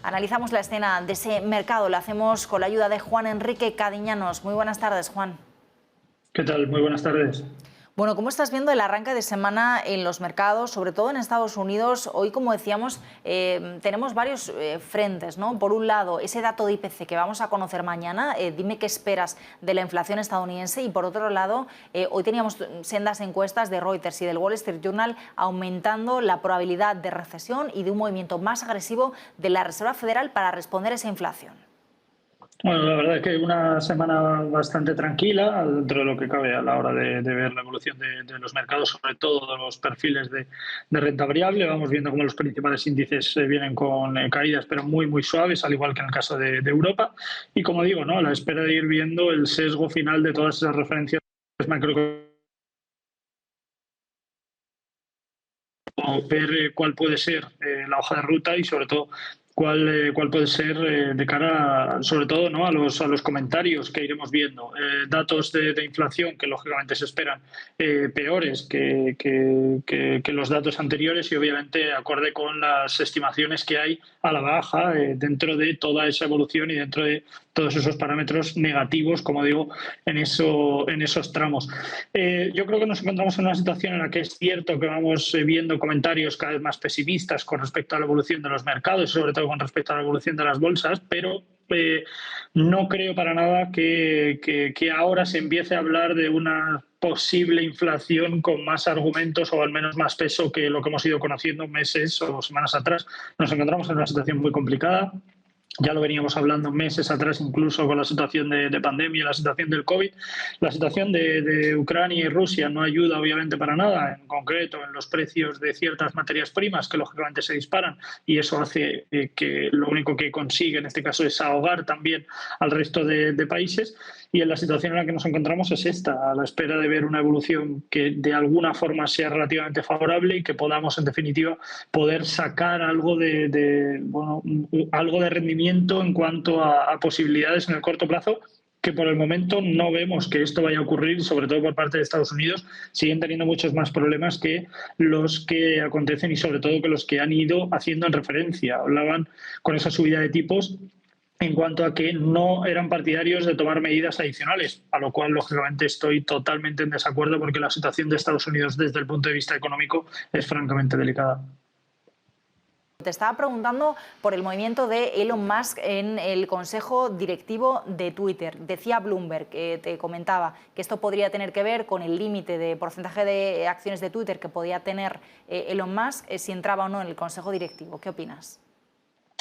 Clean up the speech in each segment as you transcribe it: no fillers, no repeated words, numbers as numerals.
Analizamos la escena de ese mercado, lo hacemos con la ayuda de Juan Enrique Cadiñanos. Muy buenas tardes, Juan. ¿Qué tal? Muy buenas tardes. Bueno, ¿cómo estás viendo el arranque de semana en los mercados, sobre todo en Estados Unidos? Hoy, como decíamos, tenemos varios frentes, ¿no? Por un lado, ese dato de IPC que vamos a conocer mañana, dime qué esperas de la inflación estadounidense, y por otro lado, hoy teníamos sendas encuestas de Reuters y del Wall Street Journal aumentando la probabilidad de recesión y de un movimiento más agresivo de la Reserva Federal para responder a esa inflación. Bueno, la verdad es que una semana bastante tranquila dentro de lo que cabe a la hora de ver la evolución de los mercados, sobre todo de los perfiles de renta variable. Vamos viendo cómo los principales índices vienen con caídas, pero muy suaves, al igual que en el caso de Europa. Y como digo, ¿no? A la espera de ir viendo el sesgo final de todas esas referencias macroeconómicas, ver cuál puede ser la hoja de ruta y sobre todo cuál puede ser de cara, sobre todo, ¿no? a los comentarios que iremos viendo. Datos de inflación que lógicamente se esperan peores que los datos anteriores y obviamente acorde con las estimaciones que hay a la baja dentro de toda esa evolución y dentro de todos esos parámetros negativos, como digo, en esos tramos. Yo creo que nos encontramos en una situación en la que es cierto que vamos viendo comentarios cada vez más pesimistas con respecto a la evolución de los mercados y sobre todo con respecto a la evolución de las bolsas, pero no creo para nada que ahora se empiece a hablar de una posible inflación con más argumentos o al menos más peso que lo que hemos ido conociendo meses o semanas atrás. Nos encontramos en una situación muy complicada. Ya lo veníamos hablando meses atrás, incluso con la situación de pandemia, la situación del COVID. La situación de Ucrania y Rusia no ayuda, obviamente, para nada, en concreto en los precios de ciertas materias primas que, lógicamente, se disparan y eso hace que lo único que consigue, en este caso, es ahogar también al resto de países. Y en la situación en la que nos encontramos es esta, a la espera de ver una evolución que de alguna forma sea relativamente favorable y que podamos, en definitiva, poder sacar algo algo de rendimiento en cuanto a posibilidades en el corto plazo, que por el momento no vemos que esto vaya a ocurrir, sobre todo por parte de Estados Unidos. Siguen teniendo muchos más problemas que los que acontecen y sobre todo que los que han ido haciendo en referencia. Hablaban con esa subida de tipos en cuanto a que no eran partidarios de tomar medidas adicionales, a lo cual, lógicamente, estoy totalmente en desacuerdo porque la situación de Estados Unidos desde el punto de vista económico es francamente delicada. Te estaba preguntando por el movimiento de Elon Musk en el consejo directivo de Twitter. Decía Bloomberg, que te comentaba, que esto podría tener que ver con el límite de porcentaje de acciones de Twitter que podía tener Elon Musk si entraba o no en el consejo directivo. ¿Qué opinas?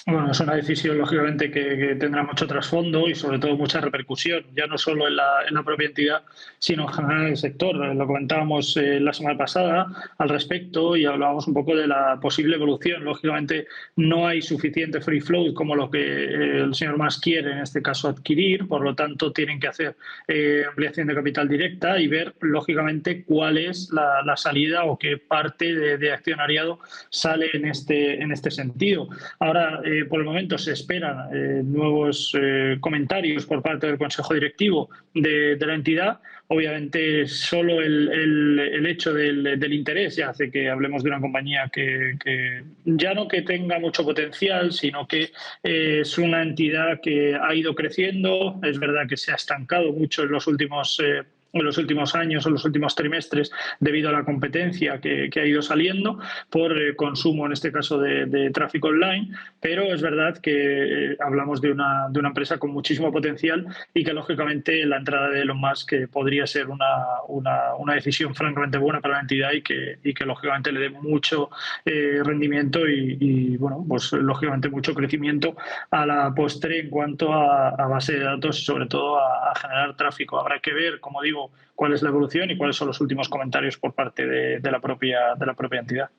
Bueno, es una decisión, lógicamente, que tendrá mucho trasfondo y, sobre todo, mucha repercusión, ya no solo en la propia entidad, sino en general en el sector. Lo comentábamos la semana pasada al respecto y hablábamos un poco de la posible evolución. Lógicamente, no hay suficiente free float como lo que el señor Musk quiere, en este caso, adquirir. Por lo tanto, tienen que hacer ampliación de capital directa y ver, lógicamente, cuál es la salida o qué parte de accionariado sale en este sentido. Ahora, por el momento se esperan nuevos comentarios por parte del Consejo Directivo de la entidad. Obviamente, solo el hecho del interés ya hace que hablemos de una compañía que ya no que tenga mucho potencial, sino que es una entidad que ha ido creciendo. Es verdad que se ha estancado mucho en los últimos años o los últimos trimestres debido a la competencia que ha ido saliendo por consumo, en este caso, de tráfico online, pero es verdad que hablamos de una empresa con muchísimo potencial y que, lógicamente, la entrada de Elon Musk podría ser una decisión francamente buena para la entidad y que lógicamente, le dé mucho rendimiento y, bueno, pues lógicamente mucho crecimiento a la postre en cuanto a base de datos y, sobre todo, a generar tráfico. Habrá que ver, como digo, cuál es la evolución y cuáles son los últimos comentarios por parte de la propia entidad.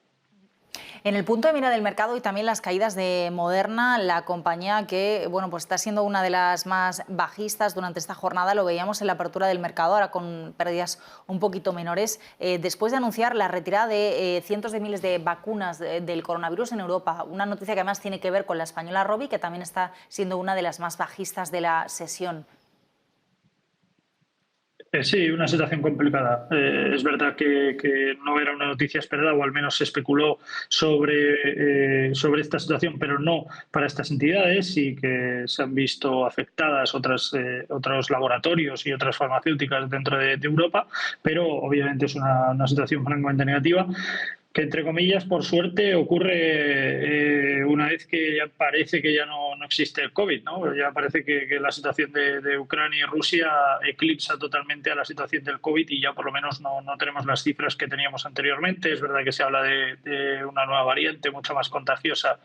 En el punto de mira del mercado y también las caídas de Moderna, la compañía que pues está siendo una de las más bajistas durante esta jornada, lo veíamos en la apertura del mercado, ahora con pérdidas un poquito menores, después de anunciar la retirada de cientos de miles de vacunas del coronavirus en Europa, una noticia que además tiene que ver con la española Rovi, que también está siendo una de las más bajistas de la sesión. Sí, una situación complicada. Es verdad que no era una noticia esperada, o al menos se especuló sobre esta situación, pero no para estas entidades, y que se han visto afectadas otros laboratorios y otras farmacéuticas dentro de Europa, pero obviamente es una situación francamente negativa, que entre comillas, por suerte, ocurre una vez que ya parece que ya no existe el COVID, ¿no? Ya parece que la situación de Ucrania y Rusia eclipsa totalmente a la situación del COVID, y ya por lo menos no tenemos las cifras que teníamos anteriormente. Es verdad que se habla de una nueva variante mucho más contagiosa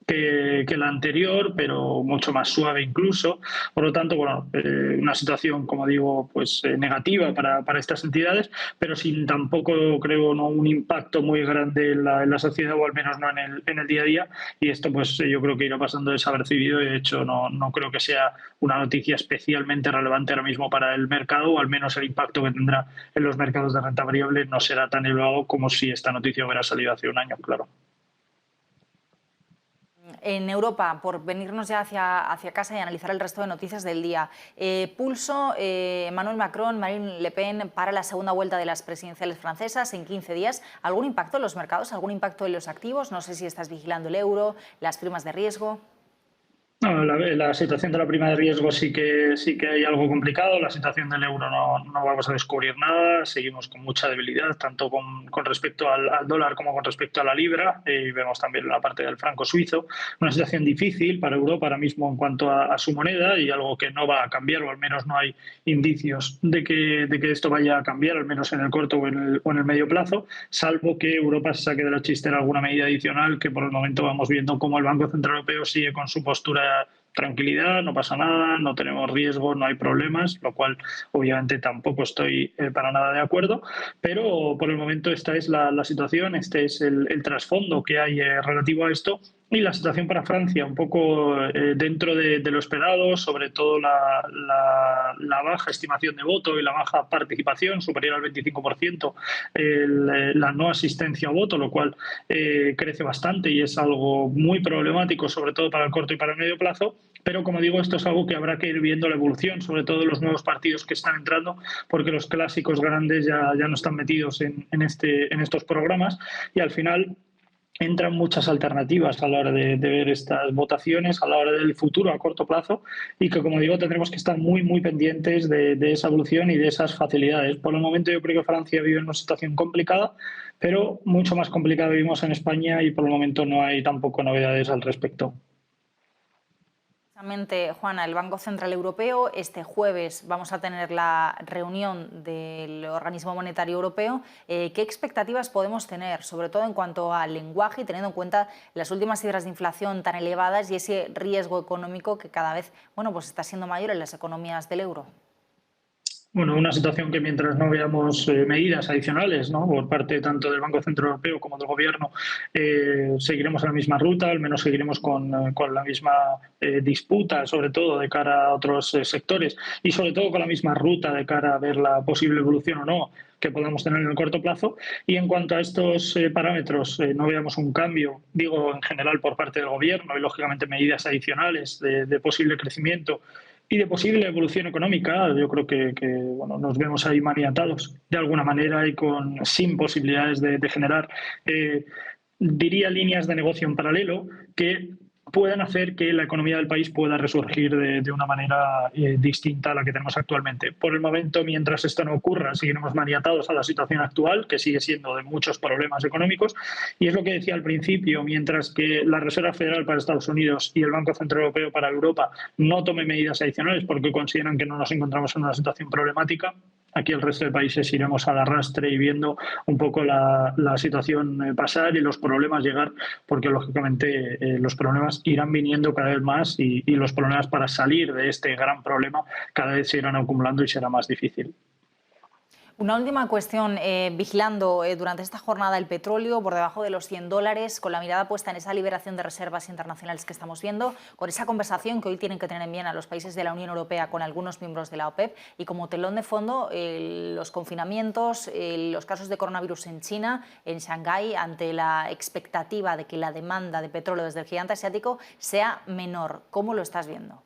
que la anterior, pero mucho más suave incluso. Por lo tanto, bueno, una situación, como digo, pues negativa para estas entidades, pero sin tampoco, creo, no un impacto muy grande en la sociedad, o al menos no en el día a día. Y esto, pues yo creo que irá pasando desapercibido, y de hecho no creo que sea una noticia especialmente relevante ahora mismo para el mercado, o al menos el impacto que tendrá en los mercados de renta variable no será tan elevado como si esta noticia hubiera salido hace un año, claro. En Europa, por venirnos ya hacia casa y analizar el resto de noticias del día. Pulso, Emmanuel Macron, Marine Le Pen para la segunda vuelta de las presidenciales francesas en 15 días. ¿Algún impacto en los mercados? ¿Algún impacto en los activos? No sé si estás vigilando el euro, las primas de riesgo. No, la situación de la prima de riesgo sí que hay algo complicado. La situación del euro no vamos a descubrir nada. Seguimos con mucha debilidad, tanto con respecto al dólar como con respecto a la libra. Y vemos también la parte del franco suizo. Una situación difícil para Europa ahora mismo en cuanto a su moneda, y algo que no va a cambiar, o al menos no hay indicios de que esto vaya a cambiar, al menos en el corto o en el medio plazo, salvo que Europa se saque de la chistera alguna medida adicional, que por el momento vamos viendo cómo el Banco Central Europeo sigue con su postura: tranquilidad, no pasa nada, no tenemos riesgo, no hay problemas, lo cual obviamente tampoco estoy para nada de acuerdo, pero por el momento esta es la situación, este es el trasfondo que hay relativo a esto. Y la situación para Francia, un poco dentro de lo esperado, sobre todo la baja estimación de voto y la baja participación, superior al 25%, la no asistencia a voto, lo cual crece bastante y es algo muy problemático, sobre todo para el corto y para el medio plazo. Pero, como digo, esto es algo que habrá que ir viendo la evolución, sobre todo los nuevos partidos que están entrando, porque los clásicos grandes ya no están metidos en estos programas, y al final entran muchas alternativas a la hora de ver estas votaciones, a la hora del futuro a corto plazo, y que, como digo, tendremos que estar muy pendientes de esa evolución y de esas facilidades. Por el momento yo creo que Francia vive en una situación complicada, pero mucho más complicada vivimos en España, y por el momento no hay tampoco novedades al respecto. Precisamente, Juana, el Banco Central Europeo, este jueves vamos a tener la reunión del Organismo Monetario Europeo. ¿Qué expectativas podemos tener, sobre todo en cuanto al lenguaje, y teniendo en cuenta las últimas cifras de inflación tan elevadas y ese riesgo económico que cada vez, bueno, pues está siendo mayor en las economías del euro? Bueno, una situación que, mientras no veamos medidas adicionales, ¿no?, por parte tanto del Banco Central Europeo como del Gobierno, seguiremos en la misma ruta, al menos seguiremos con la misma disputa, sobre todo de cara a otros sectores, y sobre todo con la misma ruta de cara a ver la posible evolución o no que podamos tener en el corto plazo. Y en cuanto a estos parámetros, no veamos un cambio, digo, en general por parte del Gobierno, y lógicamente medidas adicionales de posible crecimiento y de posible evolución económica, yo creo que bueno, nos vemos ahí maniatados de alguna manera, y sin posibilidades de generar, diría, líneas de negocio en paralelo que puedan hacer que la economía del país pueda resurgir de una manera distinta a la que tenemos actualmente. Por el momento, mientras esto no ocurra, seguiremos maniatados a la situación actual, que sigue siendo de muchos problemas económicos, y es lo que decía al principio: mientras que la Reserva Federal para Estados Unidos y el Banco Central Europeo para Europa no tomen medidas adicionales porque consideran que no nos encontramos en una situación problemática, aquí el resto de países iremos al arrastre y viendo un poco la situación pasar y los problemas llegar, porque lógicamente los problemas irán viniendo cada vez más, y los problemas para salir de este gran problema cada vez se irán acumulando y será más difícil. Una última cuestión, vigilando durante esta jornada el petróleo por debajo de los $100, con la mirada puesta en esa liberación de reservas internacionales que estamos viendo, con esa conversación que hoy tienen que tener en Viena los países de la Unión Europea con algunos miembros de la OPEP, y como telón de fondo los confinamientos, los casos de coronavirus en China, en Shanghái, ante la expectativa de que la demanda de petróleo desde el gigante asiático sea menor. ¿Cómo lo estás viendo?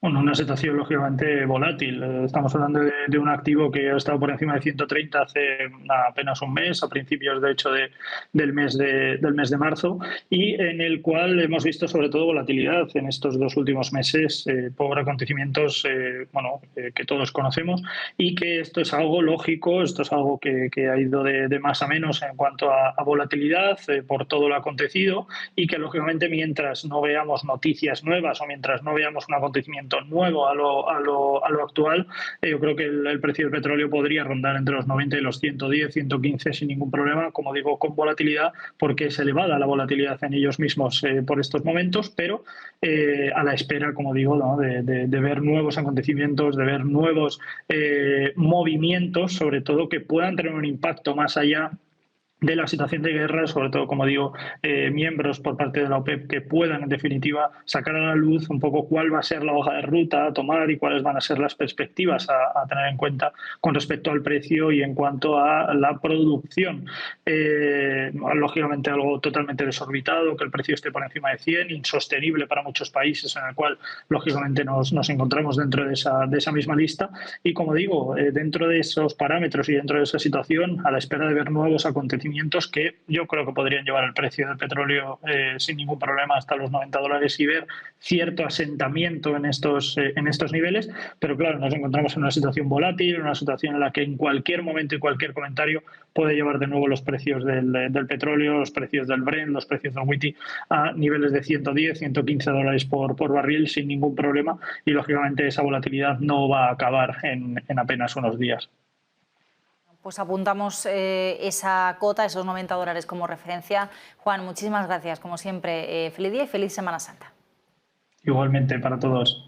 Bueno, una situación lógicamente volátil. Estamos hablando de un activo que ha estado por encima de 130 hace apenas un mes, a principios de hecho del mes de marzo, y en el cual hemos visto sobre todo volatilidad en estos 2 últimos meses por acontecimientos que todos conocemos, y que esto es algo lógico, esto es algo que ha ido de más a menos en cuanto a volatilidad por todo lo acontecido, y que lógicamente mientras no veamos noticias nuevas o mientras no veamos un acontecimiento nuevo a lo actual, yo creo que el precio del petróleo podría rondar entre los 90 y los 110, 115 sin ningún problema, como digo, con volatilidad, porque es elevada la volatilidad en ellos mismos por estos momentos, pero a la espera, como digo, ¿no? de ver nuevos acontecimientos, de ver nuevos movimientos, sobre todo que puedan tener un impacto más allá de la situación de guerra, sobre todo, como digo, miembros por parte de la OPEP que puedan, en definitiva, sacar a la luz un poco cuál va a ser la hoja de ruta a tomar y cuáles van a ser las perspectivas a tener en cuenta con respecto al precio y en cuanto a la producción. Lógicamente, algo totalmente desorbitado, que el precio esté por encima de 100, insostenible para muchos países, en el cual, lógicamente, nos encontramos dentro de esa misma lista. Y, como digo, dentro de esos parámetros y dentro de esa situación, a la espera de ver nuevos acontecimientos que yo creo que podrían llevar el precio del petróleo sin ningún problema hasta los $90 y ver cierto asentamiento en estos niveles, pero claro, nos encontramos en una situación volátil, en una situación en la que en cualquier momento y cualquier comentario puede llevar de nuevo los precios del petróleo, los precios del Brent, los precios del WTI a niveles de 110, $115 por barril sin ningún problema, y lógicamente esa volatilidad no va a acabar en apenas unos días. Pues apuntamos esa cota, esos $90 como referencia. Juan, muchísimas gracias, como siempre. Feliz día y feliz Semana Santa. Igualmente para todos.